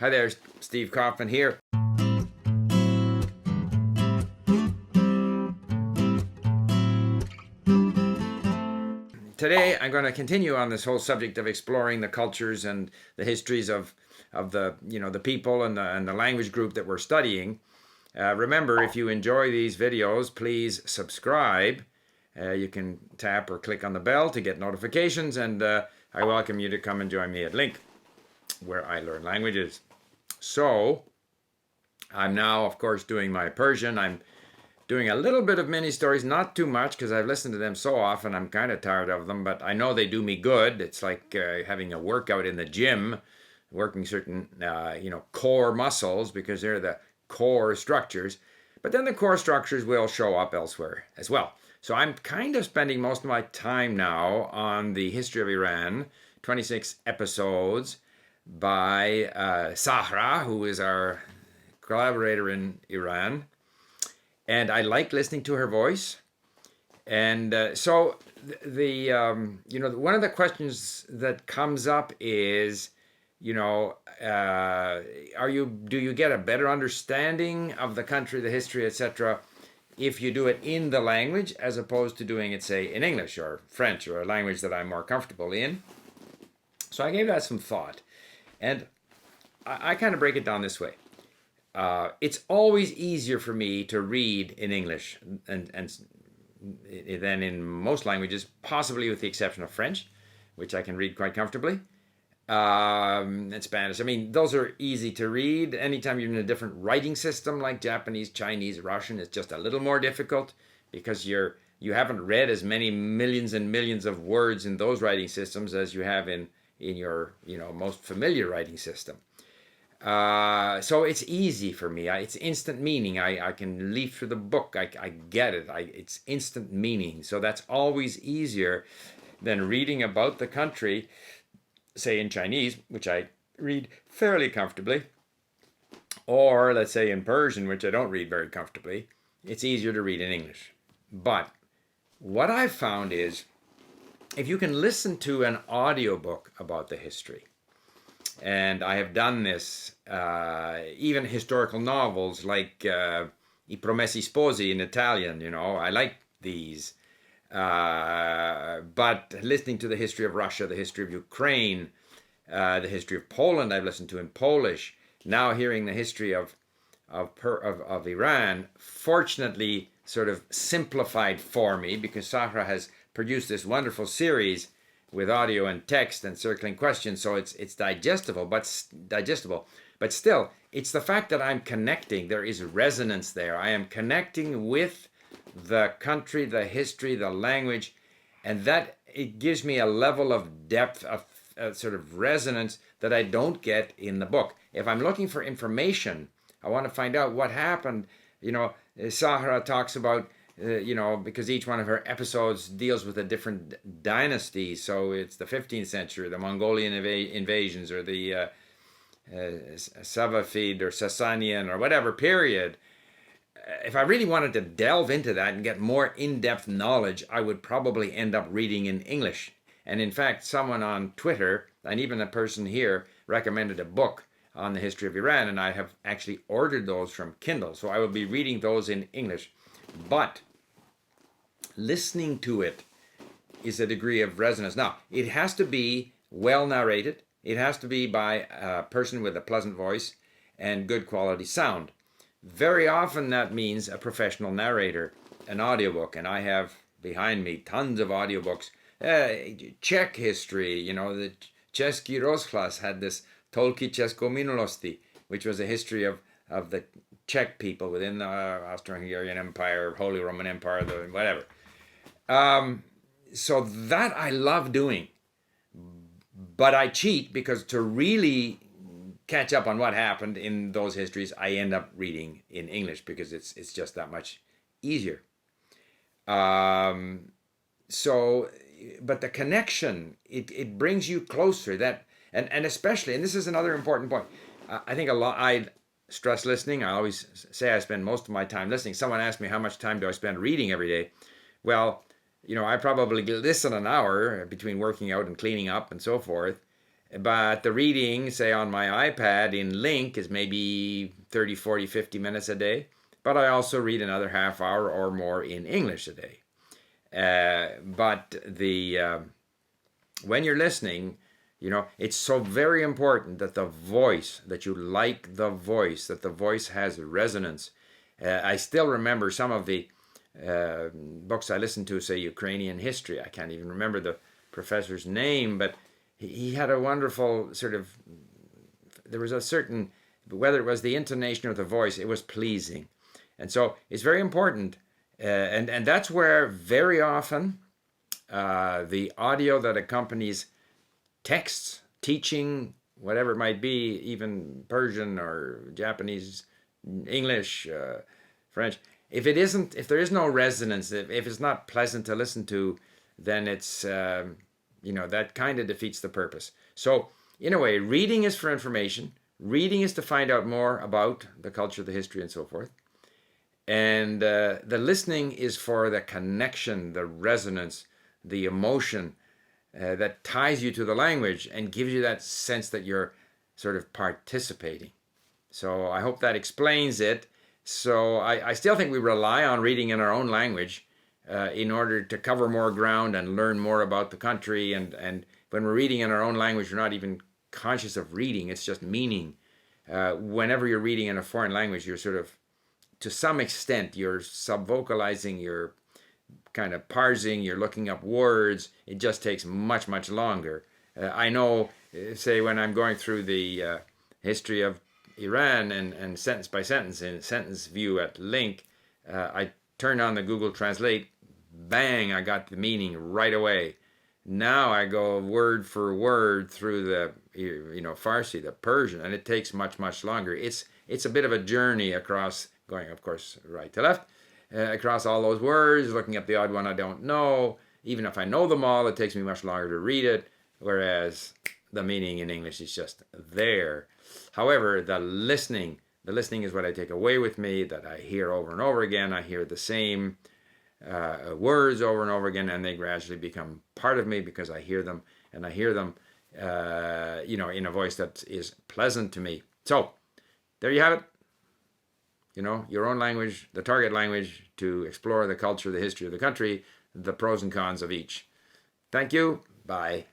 Hi there, Steve Kaufman here. Today I'm going to continue on this whole subject of exploring the cultures and the histories of the people and the language group that we're studying. Remember, if you enjoy these videos, please subscribe. You can tap or click on the bell to get notifications, and I welcome you to come and join me at Link, where I learn languages. So, I'm now, of course, doing my Persian. I'm doing a little bit of mini stories, not too much because I've listened to them so often I'm kind of tired of them, but I know they do me good. It's like having a workout in the gym, working certain core muscles because they're the core structures. But then the core structures will show up elsewhere as well. So I'm kind of spending most of my time now on the history of Iran, 26 episodes by Sahra, who is our collaborator in Iran, and I like listening to her voice. And so one of the questions that comes up is, do you get a better understanding of the country, the history, etc., if you do it in the language as opposed to doing it, say, in English or French or a language that I'm more comfortable in? So I gave that some thought, and I kind of break it down this way. It's always easier for me to read in English and than in most languages, possibly with the exception of French, which I can read quite comfortably, and Spanish. I mean, those are easy to read. Anytime you're in a different writing system like Japanese, Chinese, Russian, it's just a little more difficult because you haven't read as many millions and millions of words in those writing systems as you have in your most familiar writing system. So it's easy for me. It's instant meaning. I can leaf through the book. I get it. It's instant meaning. So that's always easier than reading about the country, say in Chinese, which I read fairly comfortably, or let's say in Persian, which I don't read very comfortably. It's easier to read in English. But what I've found is if you can listen to an audiobook about the history, and I have done this, even historical novels like I Promessi Sposi in Italian, I like these. But listening to the history of Russia, the history of Ukraine, the history of Poland, I've listened to in Polish. Now hearing the history of Iran, fortunately, sort of simplified for me because Sahra has produced this wonderful series with audio and text and circling questions, so it's digestible, but still, it's the fact that I'm connecting. There is resonance there. I am connecting with the country, the history, the language, and that it gives me a level of depth, of sort of resonance that I don't get in the book. If I'm looking for information, I want to find out what happened. Sahra talks about because each one of her episodes deals with a different dynasty. So it's the 15th century, the Mongolian invasions, or the Safavid or Sasanian or whatever period. If I really wanted to delve into that and get more in-depth knowledge, I would probably end up reading in English. And in fact, someone on Twitter, and even a person here, recommended a book on the history of Iran, and I have actually ordered those from Kindle. So I will be reading those in English. But listening to it is a degree of resonance. Now, it has to be well narrated. It has to be by a person with a pleasant voice and good quality sound. Very often that means a professional narrator, an audiobook, and I have behind me tons of audiobooks. Czech history, the Český rozhlas had this Tolky Českou minulosti, which was a history of the Czech people within the Austro-Hungarian Empire, Holy Roman Empire, whatever. So that I love doing, but I cheat because to really catch up on what happened in those histories, I end up reading in English because it's just that much easier. So, but the connection, it brings you closer. That and especially, and this is another important point. I think I stress listening. I always say I spend most of my time listening. Someone asked me how much time do I spend reading every day. Well, I probably listen an hour between working out and cleaning up and so forth. But the reading, say on my iPad in Link, is maybe 30, 40, 50 minutes a day. But I also read another half hour or more in English a day. But when you're listening, it's so very important that the voice, that you like the voice, that the voice has resonance. I still remember some of the books I listened to, say Ukrainian history. I can't even remember the professor's name, but he had a wonderful there was a certain, whether it was the intonation or the voice, it was pleasing. And so it's very important. And that's where very often the audio that accompanies texts, teaching, whatever it might be, even Persian or Japanese, English, French, if there is no resonance, if it's not pleasant to listen to, then it's, that kind of defeats the purpose. So, in a way, reading is for information. Reading is to find out more about the culture, the history, and so forth. And the listening is for the connection, the resonance, the emotion that ties you to the language and gives you that sense that you're sort of participating. So I hope that explains it. So I still think we rely on reading in our own language in order to cover more ground and learn more about the country. And when we're reading in our own language, we're not even conscious of reading. It's just meaning. Whenever you're reading in a foreign language, you're sort of, to some extent, you're subvocalizing, you're kind of parsing, you're looking up words. It just takes much, much longer. I know, say, when I'm going through the history of Iran and sentence by sentence in sentence view at Link, I turn on the Google Translate, bang, I got the meaning right away. Now I go word for word through the Farsi, the Persian, and it takes much, much longer. It's a bit of a journey across, going, of course, right to left, across all those words, looking up the odd one I don't know. Even if I know them all, it takes me much longer to read it, whereas the meaning in English is just there. However, the listening is what I take away with me, that I hear over and over again. I hear the same words over and over again, and they gradually become part of me because I hear them, and I hear them, in a voice that is pleasant to me. So, there you have it. Your own language, the target language, to explore the culture, the history of the country, the pros and cons of each. Thank you. Bye.